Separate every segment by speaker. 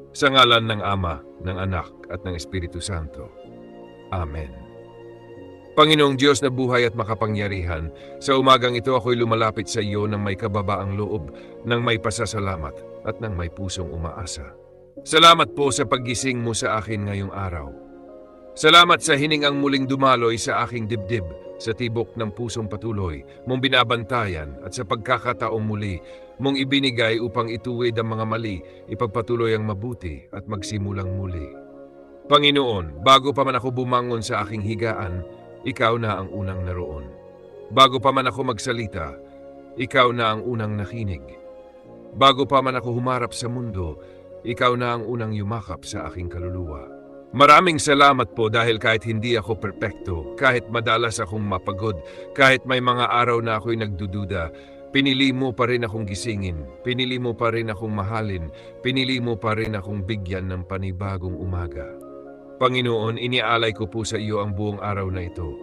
Speaker 1: Sa ngalan ng Ama, ng Anak, at ng Espiritu Santo. Amen. Panginoong Diyos na buhay at makapangyarihan, sa umagang ito ako'y lumalapit sa iyo ng may kababaang loob, ng may pasasalamat, at ng may pusong umaasa. Salamat po sa paggising mo sa akin ngayong araw. Salamat sa hiningang muling dumaloy sa aking dibdib, sa tibok ng pusong patuloy, mong binabantayan at sa pagkakataong muli, mong ibinigay upang ituwid ang mga mali, ipagpatuloy ang mabuti at magsimulang muli. Panginoon, bago pa man ako bumangon sa aking higaan, ikaw na ang unang naroon. Bago pa man ako magsalita, ikaw na ang unang nakinig. Bago pa man ako humarap sa mundo, ikaw na ang unang yumakap sa aking kaluluwa. Maraming salamat po dahil kahit hindi ako perpekto, kahit madalas akong mapagod, kahit may mga araw na ako'y nagdududa, pinili mo pa rin akong gisingin, pinili mo pa rin akong mahalin, pinili mo pa rin akong bigyan ng panibagong umaga. Panginoon, iniaalay ko po sa iyo ang buong araw na ito.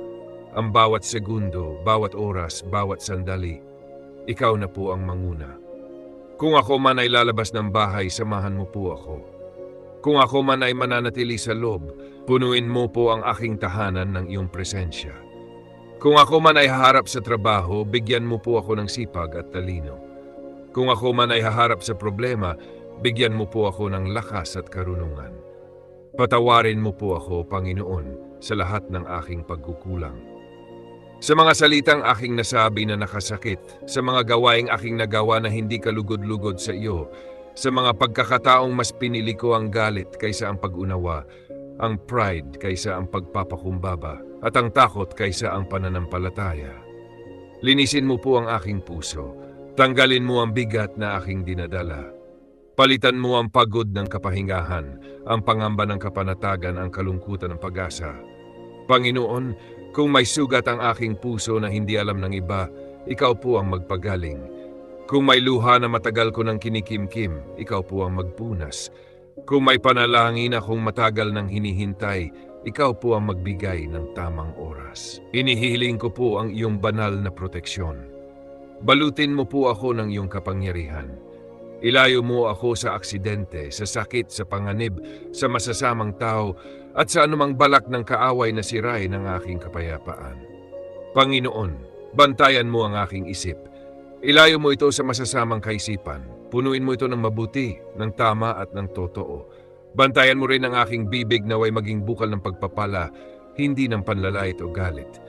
Speaker 1: Ang bawat segundo, bawat oras, bawat sandali, ikaw na po ang manguna. Kung ako man ay lalabas ng bahay, samahan mo po ako. Kung ako man ay mananatili sa loob, punuin mo po ang aking tahanan ng iyong presensya. Kung ako man ay haharap sa trabaho, bigyan mo po ako ng sipag at talino. Kung ako man ay haharap sa problema, bigyan mo po ako ng lakas at karunungan. Patawarin mo po ako, Panginoon, sa lahat ng aking pagkukulang. Sa mga salitang aking nasabi na nakasakit, sa mga gawaing aking nagawa na hindi kalugod-lugod sa iyo, sa mga pagkakataong mas pinili ko ang galit kaysa ang pag-unawa, ang pride kaysa ang pagpapakumbaba, at ang takot kaysa ang pananampalataya. Linisin mo po ang aking puso, tanggalin mo ang bigat na aking dinadala. Palitan mo ang pagod ng kapahingahan, ang pangamba ng kapanatagan, ang kalungkutan ng pag-asa. Panginoon, kung may sugat ang aking puso na hindi alam ng iba, ikaw po ang magpagaling. Kung may luha na matagal ko ng kinikimkim, ikaw po ang magpunas. Kung may panalangin akong matagal ng hinihintay, ikaw po ang magbigay ng tamang oras. Inihiling ko po ang iyong banal na proteksyon. Balutin mo po ako ng iyong kapangyarihan. Ilayo mo ako sa aksidente, sa sakit, sa panganib, sa masasamang tao, at sa anumang balak ng kaaway na siray ng aking kapayapaan. Panginoon, bantayan mo ang aking isip. Ilayo mo ito sa masasamang kaisipan. Punuin mo ito ng mabuti, ng tama at ng totoo. Bantayan mo rin ang aking bibig naway maging bukal ng pagpapala, hindi ng panlalait o galit.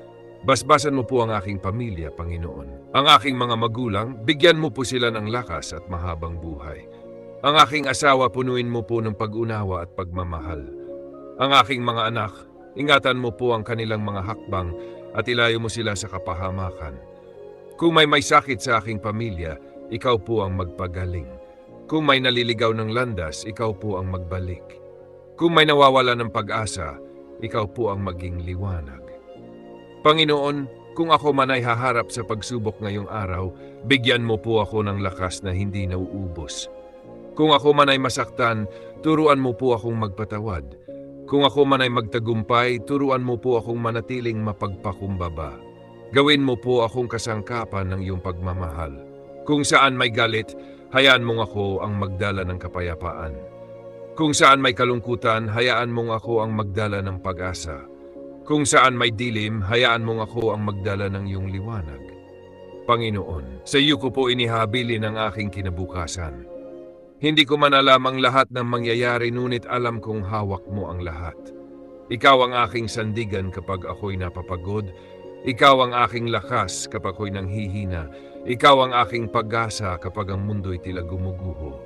Speaker 1: Basbasan mo po ang aking pamilya, Panginoon. Ang aking mga magulang, bigyan mo po sila ng lakas at mahabang buhay. Ang aking asawa, punuin mo po ng pag-unawa at pagmamahal. Ang aking mga anak, ingatan mo po ang kanilang mga hakbang at ilayo mo sila sa kapahamakan. Kung may sakit sa aking pamilya, ikaw po ang magpagaling. Kung may naliligaw ng landas, ikaw po ang magbalik. Kung may nawawala ng pag-asa, ikaw po ang maging liwanag. Panginoon, kung ako man ay haharap sa pagsubok ngayong araw, bigyan mo po ako ng lakas na hindi nauubos. Kung ako man ay masaktan, turuan mo po akong magpatawad. Kung ako man ay magtagumpay, turuan mo po akong manatiling mapagpakumbaba. Gawin mo po akong kasangkapan ng iyong pagmamahal. Kung saan may galit, hayaan mong ako ang magdala ng kapayapaan. Kung saan may kalungkutan, hayaan mong ako ang magdala ng pag-asa. Kung saan may dilim, hayaan mong ako ang magdala ng iyong liwanag. Panginoon, sa iyo ko po inihabilin ang aking kinabukasan. Hindi ko man alam ang lahat ng mangyayari, ngunit alam kong hawak mo ang lahat. Ikaw ang aking sandigan kapag ako'y napapagod. Ikaw ang aking lakas kapag ako'y nanghihina. Ikaw ang aking pag-asa kapag ang mundo'y tila gumuguho.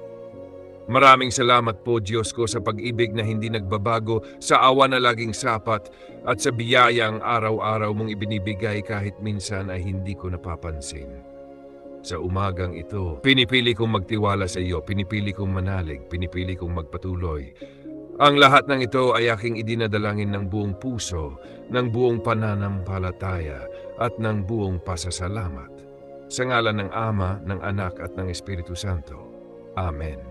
Speaker 1: Maraming salamat po, Diyos ko, sa pag-ibig na hindi nagbabago, sa awa na laging sapat, at sa biyayang araw-araw mong ibinibigay kahit minsan ay hindi ko napapansin. Sa umagang ito, pinipili kong magtiwala sa iyo, pinipili kong manalig, pinipili kong magpatuloy. Ang lahat ng ito ay aking idinadalangin ng buong puso, ng buong pananampalataya, at ng buong pasasalamat. Sa ngalan ng Ama, ng Anak at ng Espiritu Santo. Amen.